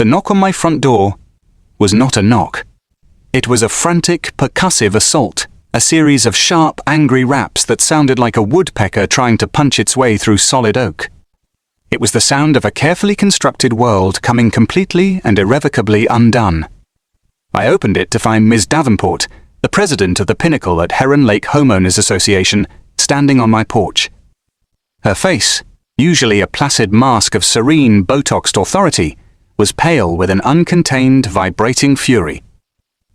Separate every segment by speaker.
Speaker 1: The knock on my front door was not a knock. It was a frantic, percussive assault, a series of sharp, angry raps that sounded like a woodpecker trying to punch its way through solid oak. It was the sound of a carefully constructed world coming completely and irrevocably undone. I opened it to find Ms. Davenport, the president of the Pinnacle at Heron Lake Homeowners Association, standing on my porch. Her face, usually a placid mask of serene, Botoxed authority, was pale with an uncontained, vibrating fury.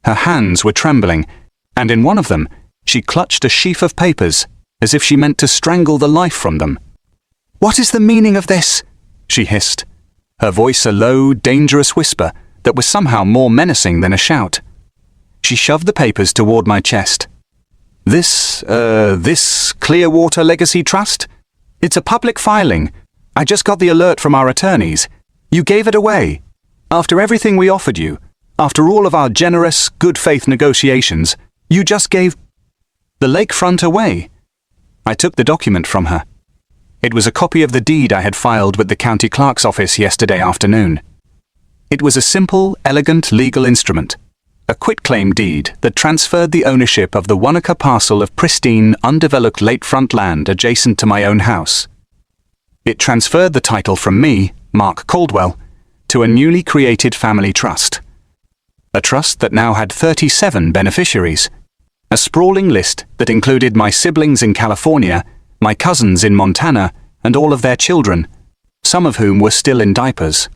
Speaker 1: Her hands were trembling, and in one of them, she clutched a sheaf of papers, as if she meant to strangle the life from them. "What is the meaning of this?" she hissed, her voice a low, dangerous whisper that was somehow more menacing than a shout. She shoved the papers toward my chest. This Clearwater Legacy Trust? It's a public filing. I just got the alert from our attorneys. You gave it away. After everything we offered you, after all of our generous, good-faith negotiations, you just gave the lakefront away. I took the document from her. It was a copy of the deed I had filed with the county clerk's office yesterday afternoon. It was a simple, elegant legal instrument, a quitclaim deed that transferred the ownership of the 1-acre parcel of pristine, undeveloped lakefront land adjacent to my own house. It transferred the title from me, Mark Caldwell, to a newly created family trust. A trust that now had 37 beneficiaries, a sprawling list that included my siblings in California, my cousins in Montana, and all of their children, some of whom were still in diapers.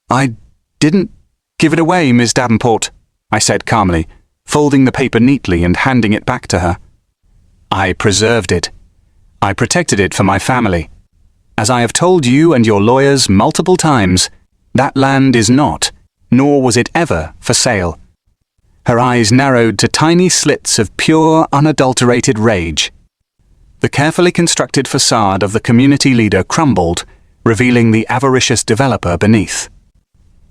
Speaker 1: "I didn't give it away, Ms. Davenport," I said calmly, folding the paper neatly and handing it back to her. "I preserved it. I protected it for my family. As I have told you and your lawyers multiple times, that land is not, nor was it ever, for sale." Her eyes narrowed to tiny slits of pure, unadulterated rage. The carefully constructed facade of the community leader crumbled, revealing the avaricious developer beneath.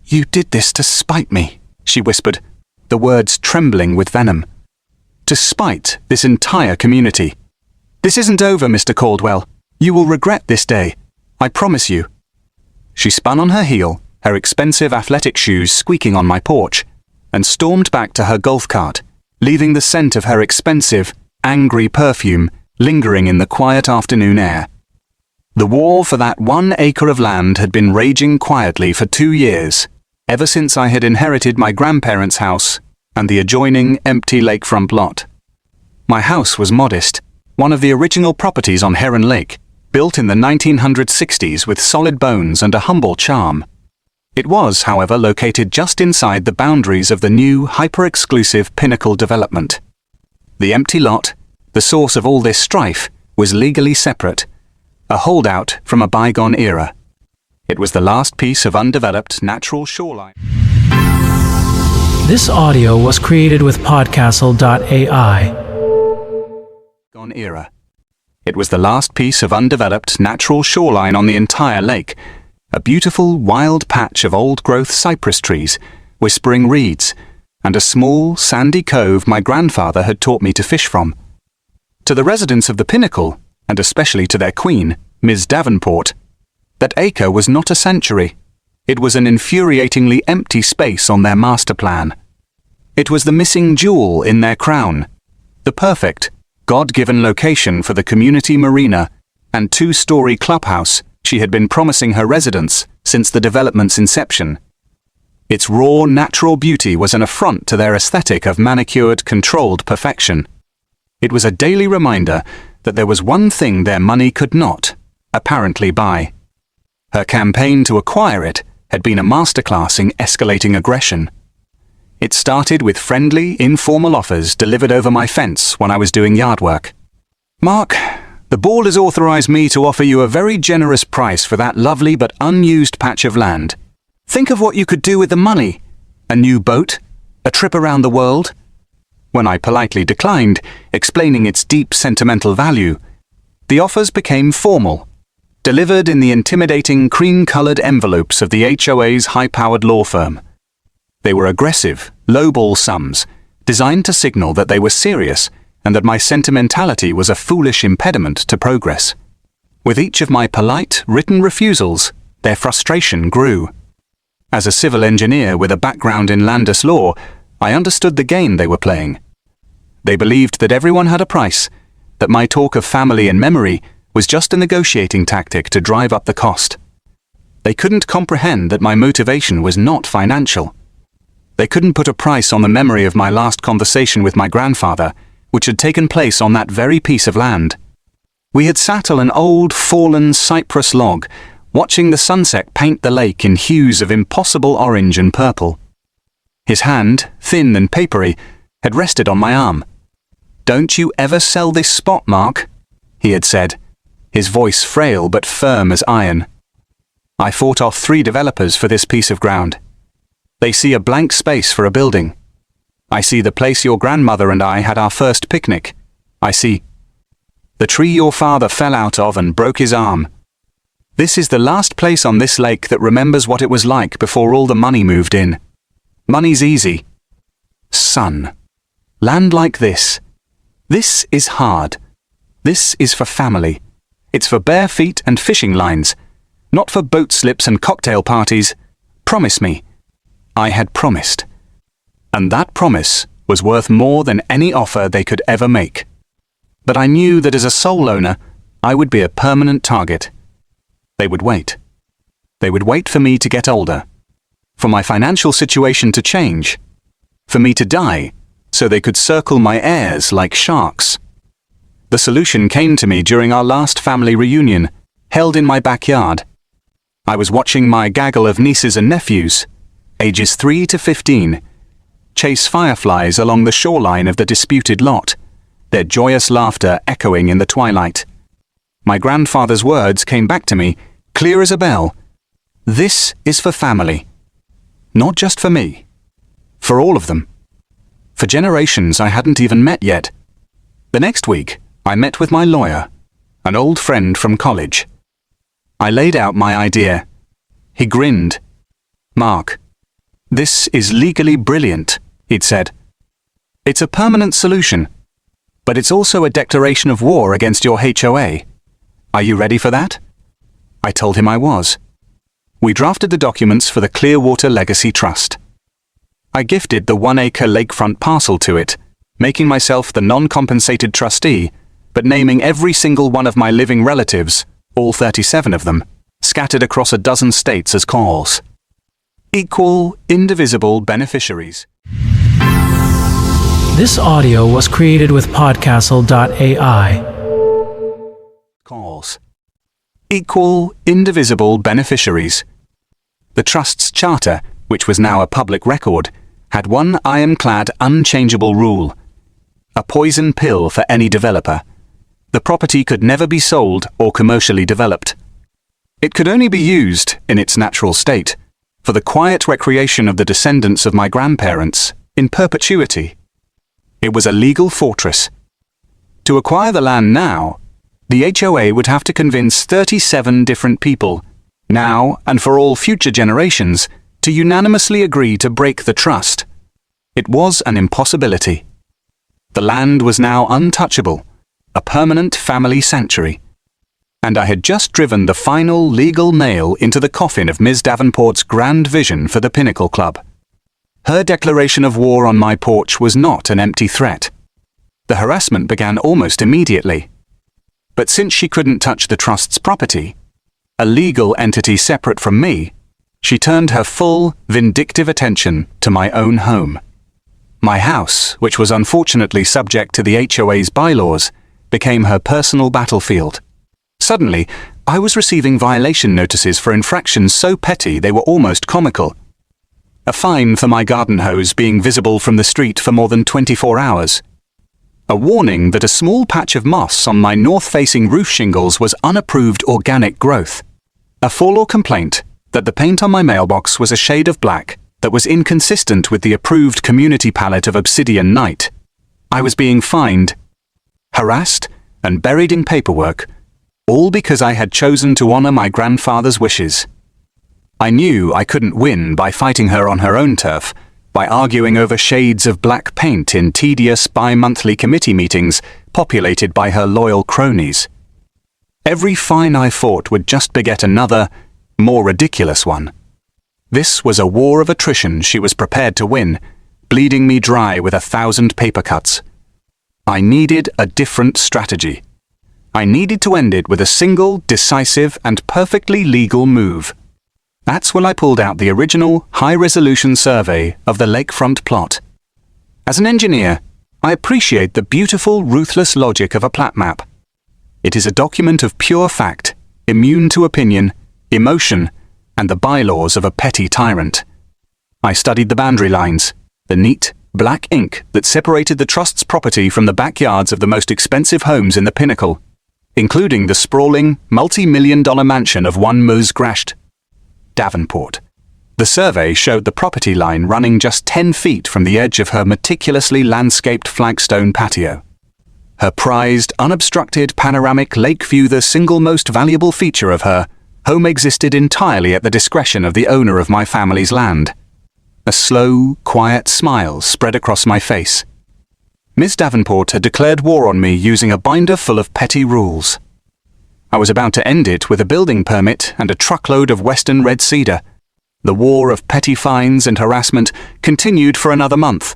Speaker 1: "You did this to spite me," she whispered, the words trembling with venom. "To spite this entire community. This isn't over, Mr. Caldwell. You will regret this day. I promise you." She spun on her heel, her expensive athletic shoes squeaking on my porch, and stormed back to her golf cart, leaving the scent of her expensive, angry perfume lingering in the quiet afternoon air. The war for that 1 acre of land had been raging quietly for 2 years, ever since I had inherited my grandparents' house and the adjoining empty lakefront lot. My house was modest, one of the original properties on Heron Lake, built in the 1960s with solid bones and a humble charm. It was, however, located just inside the boundaries of the new, hyper-exclusive Pinnacle development. The empty lot, the source of all this strife, was legally separate, a holdout from a bygone era. It was the last piece of undeveloped natural shoreline.
Speaker 2: This audio was created with Podcastle.ai.
Speaker 1: Era. It was the last piece of undeveloped natural shoreline on the entire lake, a beautiful wild patch of old-growth cypress trees, whispering reeds, and a small, sandy cove my grandfather had taught me to fish from. To the residents of the Pinnacle, and especially to their queen, Ms. Davenport, that acre was not a sanctuary. It was an infuriatingly empty space on their master plan. It was the missing jewel in their crown, the perfect, God-given location for the community marina and 2-story clubhouse she had been promising her residents since the development's inception. Its raw, natural beauty was an affront to their aesthetic of manicured, controlled perfection. It was a daily reminder that there was one thing their money could not, apparently, buy. Her campaign to acquire it had been a masterclass in escalating aggression. It started with friendly, informal offers delivered over my fence when I was doing yard work. "Mark, the board has authorized me to offer you a very generous price for that lovely but unused patch of land. Think of what you could do with the money. A new boat? A trip around the world?" When I politely declined, explaining its deep sentimental value, the offers became formal, delivered in the intimidating cream-colored envelopes of the HOA's high-powered law firm. They were aggressive, lowball sums, designed to signal that they were serious and that my sentimentality was a foolish impediment to progress. With each of my polite, written refusals, their frustration grew. As a civil engineer with a background in land law, I understood the game they were playing. They believed that everyone had a price, that my talk of family and memory was just a negotiating tactic to drive up the cost. They couldn't comprehend that my motivation was not financial. They couldn't put a price on the memory of my last conversation with my grandfather, which had taken place on that very piece of land. We had sat on an old, fallen cypress log, watching the sunset paint the lake in hues of impossible orange and purple. His hand, thin and papery, had rested on my arm. "Don't you ever sell this spot, Mark," he had said, his voice frail but firm as iron. I fought off 3 developers for this piece of ground. They see a blank space for a building. I see the place your grandmother and I had our first picnic. I see the tree your father fell out of and broke his arm. This is the last place on this lake that remembers what it was like before all the money moved in. Money's easy. Son. Land like this. This is hard. This is for family. It's for bare feet and fishing lines, not for boat slips and cocktail parties. Promise me. I had promised. And that promise was worth more than any offer they could ever make. But I knew that as a sole owner, I would be a permanent target. They would wait. They would wait for me to get older, for my financial situation to change, for me to die, so they could circle my heirs like sharks. The solution came to me during our last family reunion, held in my backyard. I was watching my gaggle of nieces and nephews, ages 3 to 15, chase fireflies along the shoreline of the disputed lot, their joyous laughter echoing in the twilight. My grandfather's words came back to me, clear as a bell. This is for family. Not just for me. For all of them. For generations I hadn't even met yet. The next week, I met with my lawyer, an old friend from college. I laid out my idea. He grinned. "Mark, this is legally brilliant," he'd said. "It's a permanent solution, but it's also a declaration of war against your HOA. Are you ready for that?" I told him I was. We drafted the documents for the Clearwater Legacy Trust. I gifted the 1-acre lakefront parcel to it, making myself the non-compensated trustee, but naming every single one of my living relatives, all 37 of them, scattered across a dozen states as calls. Equal, indivisible beneficiaries.
Speaker 2: This audio was created with Podcastle.ai.
Speaker 1: Calls. Equal, indivisible beneficiaries. The Trust's charter, which was now a public record, had one ironclad, unchangeable rule. A poison pill for any developer. The property could never be sold or commercially developed. It could only be used, in its natural state, for the quiet recreation of the descendants of my grandparents, in perpetuity. It was a legal fortress. To acquire the land now, the HOA would have to convince 37 different people, now and for all future generations, to unanimously agree to break the trust. It was an impossibility. The land was now untouchable, a permanent family sanctuary. And I had just driven the final legal nail into the coffin of Ms. Davenport's grand vision for the Pinnacle Club. Her declaration of war on my porch was not an empty threat. The harassment began almost immediately. But since she couldn't touch the trust's property, a legal entity separate from me, she turned her full, vindictive attention to my own home. My house, which was unfortunately subject to the HOA's bylaws, became her personal battlefield. Suddenly, I was receiving violation notices for infractions so petty they were almost comical. A fine for my garden hose being visible from the street for more than 24 hours. A warning that a small patch of moss on my north-facing roof shingles was unapproved organic growth. A forlorn complaint that the paint on my mailbox was a shade of black that was inconsistent with the approved community palette of obsidian night. I was being fined, harassed, and buried in paperwork, all because I had chosen to honor my grandfather's wishes. I knew I couldn't win by fighting her on her own turf, by arguing over shades of black paint in tedious bi-monthly committee meetings populated by her loyal cronies. Every fine I fought would just beget another, more ridiculous one. This was a war of attrition she was prepared to win, bleeding me dry with 1,000 paper cuts. I needed a different strategy. I needed to end it with a single, decisive, and perfectly legal move. That's when I pulled out the original, high-resolution survey of the lakefront plot. As an engineer, I appreciate the beautiful, ruthless logic of a plat map. It is a document of pure fact, immune to opinion, emotion, and the bylaws of a petty tyrant. I studied the boundary lines, the neat, black ink that separated the trust's property from the backyards of the most expensive homes in the Pinnacle, including the sprawling, multi-million-dollar mansion of one Ms. Grasht, Davenport. The survey showed the property line running just 10 feet from the edge of her meticulously landscaped flagstone patio. Her prized, unobstructed panoramic lake view, the single most valuable feature of her home, existed entirely at the discretion of the owner of my family's land. A slow, quiet smile spread across my face. Miss Davenport had declared war on me using a binder full of petty rules. I was about to end it with a building permit and a truckload of Western red cedar. The war of petty fines and harassment continued for another month,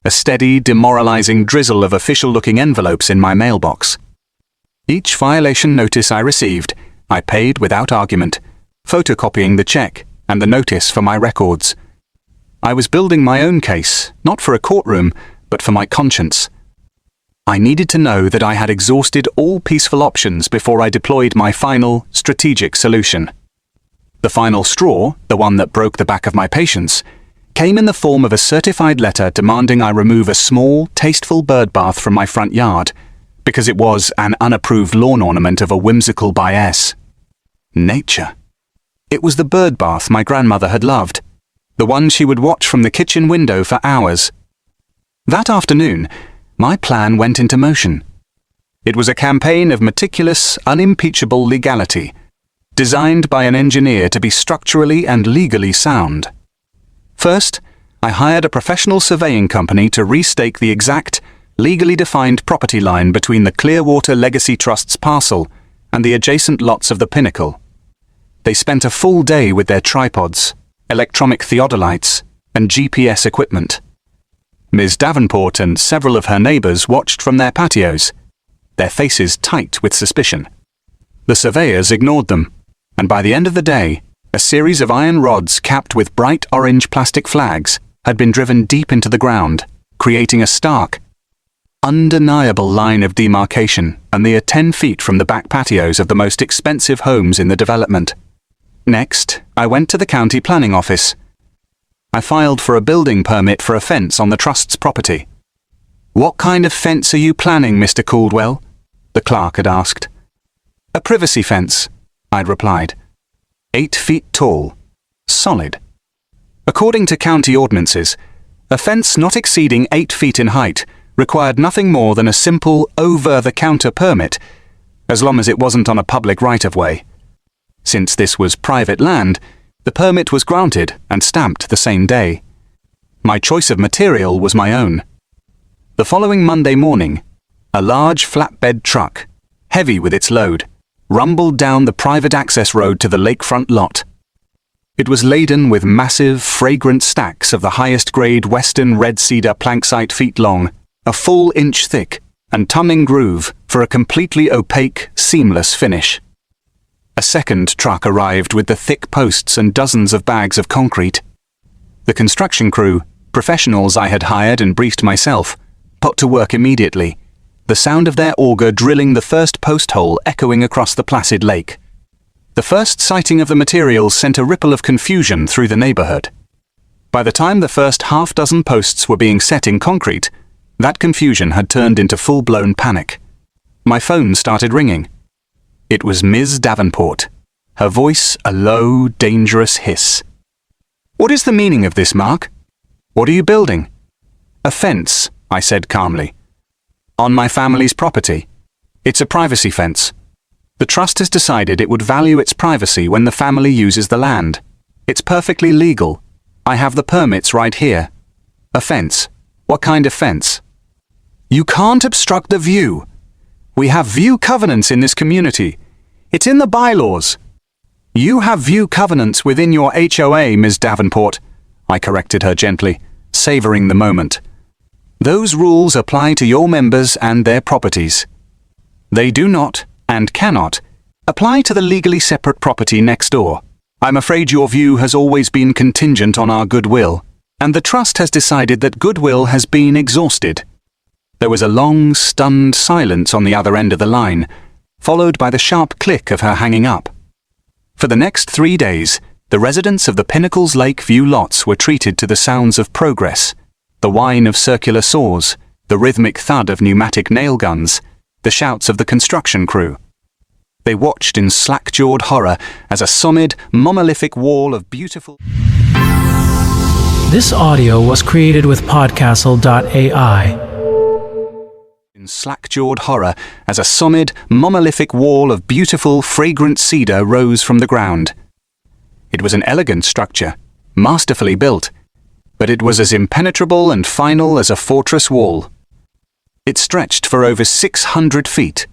Speaker 1: a steady, demoralizing drizzle of official-looking envelopes in my mailbox. Each violation notice I received, I paid without argument, photocopying the check and the notice for my records. I was building my own case, not for a courtroom, but for my conscience. I needed to know that I had exhausted all peaceful options before I deployed my final, strategic solution. The final straw, the one that broke the back of my patience, came in the form of a certified letter demanding I remove a small, tasteful bird bath from my front yard, because it was an unapproved lawn ornament of a whimsical bias. Nature. It was the bird bath my grandmother had loved, the one she would watch from the kitchen window for hours. That afternoon, my plan went into motion. It was a campaign of meticulous, unimpeachable legality, designed by an engineer to be structurally and legally sound. First, I hired a professional surveying company to restake the exact, legally defined property line between the Clearwater Legacy Trust's parcel and the adjacent lots of the Pinnacle. They spent a full day with their tripods, electronic theodolites, and GPS equipment. Ms. Davenport and several of her neighbors watched from their patios, their faces tight with suspicion. The surveyors ignored them, and by the end of the day, a series of iron rods capped with bright orange plastic flags had been driven deep into the ground, creating a stark, undeniable line of demarcation a mere 10 feet from the back patios of the most expensive homes in the development. Next, I went to the county planning office. I filed for a building permit for a fence on the trust's property. "What kind of fence are you planning, Mr. Caldwell?" the clerk had asked. "A privacy fence," I'd replied. 8 feet tall. Solid. According to county ordinances, a fence not exceeding 8 feet in height required nothing more than a simple over-the-counter permit, as long as it wasn't on a public right-of-way. Since this was private land, the permit was granted and stamped the same day. My choice of material was my own. The following Monday morning, a large flatbed truck, heavy with its load, rumbled down the private access road to the lakefront lot. It was laden with massive, fragrant stacks of the highest-grade Western red cedar planksite, feet long, a full inch thick, and tongue groove for a completely opaque, seamless finish. A second truck arrived with the thick posts and dozens of bags of concrete. The construction crew, professionals I had hired and briefed myself, put to work immediately, the sound of their auger drilling the first post hole echoing across the placid lake. The first sighting of the materials sent a ripple of confusion through the neighborhood. By the time the first half-dozen posts were being set in concrete, that confusion had turned into full-blown panic. My phone started ringing. It was Ms. Davenport, her voice a low, dangerous hiss. "What is the meaning of this, Mark? What are you building?" "A fence," I said calmly. "On my family's property. It's a privacy fence. The trust has decided it would value its privacy when the family uses the land. It's perfectly legal. I have the permits right here." "A fence? What kind of fence?" "You can't obstruct the view. We have view covenants in this community. It's in the bylaws." You have view covenants within your HOA, Ms. Davenport, I corrected her gently, savouring the moment. Those rules apply to your members and their properties. They do not, and cannot, apply to the legally separate property next door. I'm afraid your view has always been contingent on our goodwill, and the trust has decided that goodwill has been exhausted. There was a long, stunned silence on the other end of the line, followed by the sharp click of her hanging up. For the next 3 days, the residents of the Pinnacles Lake View lots were treated to the sounds of progress, the whine of circular saws, the rhythmic thud of pneumatic nail guns, the shouts of the construction crew. They watched in slack-jawed horror as a solid, monolithic wall of beautiful...
Speaker 2: This audio was created with podcastle.ai.
Speaker 1: In slack-jawed horror as a solid, monolithic wall of beautiful, fragrant cedar rose from the ground. It was an elegant structure, masterfully built, but it was as impenetrable and final as a fortress wall. It stretched for over 600 feet,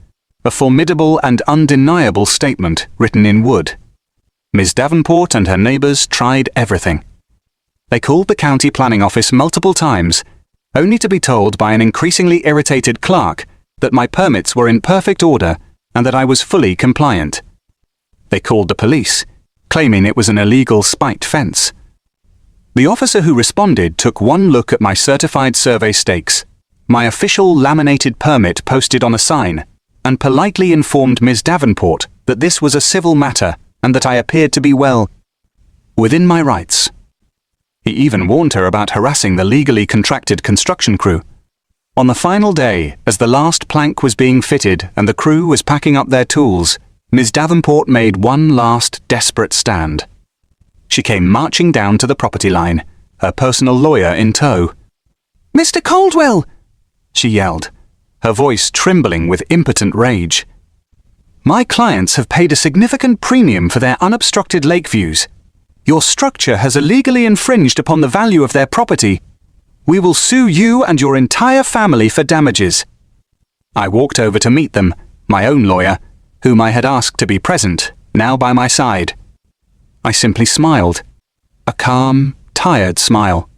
Speaker 1: a formidable and undeniable statement written in wood. Ms. Davenport and her neighbours tried everything. They called the county planning office multiple times, only to be told by an increasingly irritated clerk that my permits were in perfect order and that I was fully compliant. They called the police, claiming it was an illegal spiked fence. The officer who responded took one look at my certified survey stakes, my official laminated permit posted on a sign, and politely informed Ms. Davenport that this was a civil matter and that I appeared to be well within my rights. He even warned her about harassing the legally contracted construction crew. On the final day, as the last plank was being fitted and the crew was packing up their tools, Ms. Davenport made one last desperate stand. She came marching down to the property line, her personal lawyer in tow. "Mr. Caldwell!" she yelled, her voice trembling with impotent rage. "My clients have paid a significant premium for their unobstructed lake views. Your structure has illegally infringed upon the value of their property. We will sue you and your entire family for damages." I walked over to meet them, my own lawyer, whom I had asked to be present, now by my side. I simply smiled, a calm, tired smile.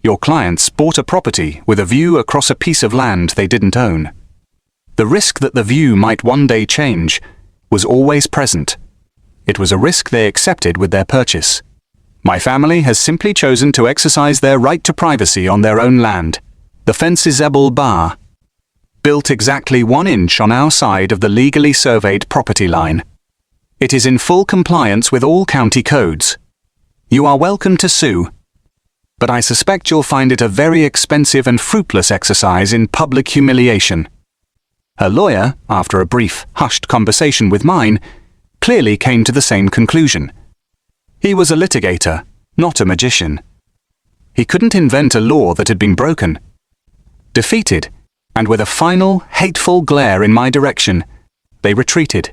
Speaker 1: Your clients bought a property with a view across a piece of land they didn't own. The risk that the view might one day change was always present. It was a risk they accepted with their purchase. My family has simply chosen to exercise their right to privacy on their own land, the fences-able bar, built exactly 1 inch on our side of the legally surveyed property line. It is in full compliance with all county codes. You are welcome to sue, but I suspect you'll find it a very expensive and fruitless exercise in public humiliation. Her lawyer, after a brief, hushed conversation with mine, clearly came to the same conclusion. He was a litigator, not a magician. He couldn't invent a law that had been broken. Defeated, and with a final, hateful glare in my direction, they retreated.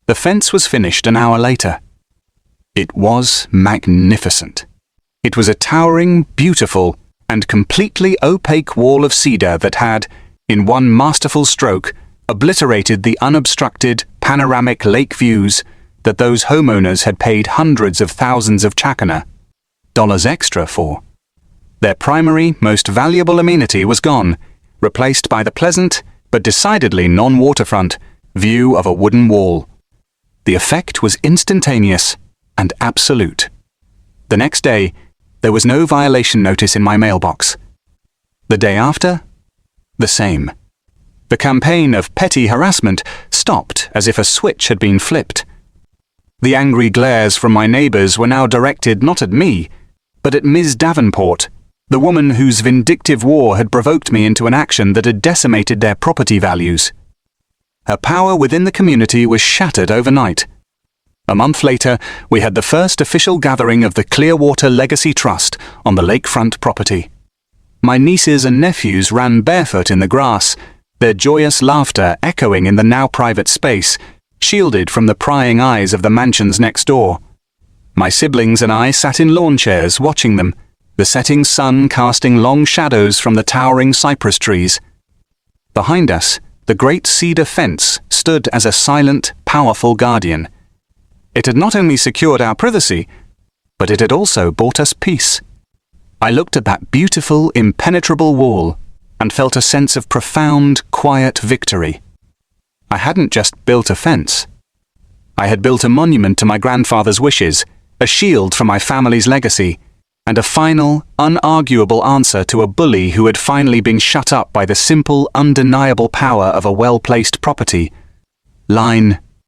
Speaker 1: The fence was finished an hour later. It was magnificent. It was a towering, beautiful, and completely opaque wall of cedar that had, in one masterful stroke, obliterated the unobstructed, panoramic lake views that those homeowners had paid hundreds of thousands of chakana dollars extra for. Their primary, most valuable amenity was gone, replaced by the pleasant, but decidedly non-waterfront, view of a wooden wall. The effect was instantaneous and absolute. The next day, there was no violation notice in my mailbox. The day after, the same. The campaign of petty harassment stopped as if a switch had been flipped. The angry glares from my neighbours were now directed not at me, but at Ms. Davenport, the woman whose vindictive war had provoked me into an action that had decimated their property values. Her power within the community was shattered overnight. A month later, we had the first official gathering of the Clearwater Legacy Trust on the lakefront property. My nieces and nephews ran barefoot in the grass, their joyous laughter echoing in the now private space, shielded from the prying eyes of the mansions next door. My siblings and I sat in lawn chairs watching them, the setting sun casting long shadows from the towering cypress trees. Behind us, the great cedar fence stood as a silent, powerful guardian. It had not only secured our privacy, but it had also bought us peace. I looked at that beautiful, impenetrable wall and felt a sense of profound, quiet victory. I hadn't just built a fence. I had built a monument to my grandfather's wishes, a shield for my family's legacy, and a final, unarguable answer to a bully who had finally been shut up by the simple, undeniable power of a well-placed property line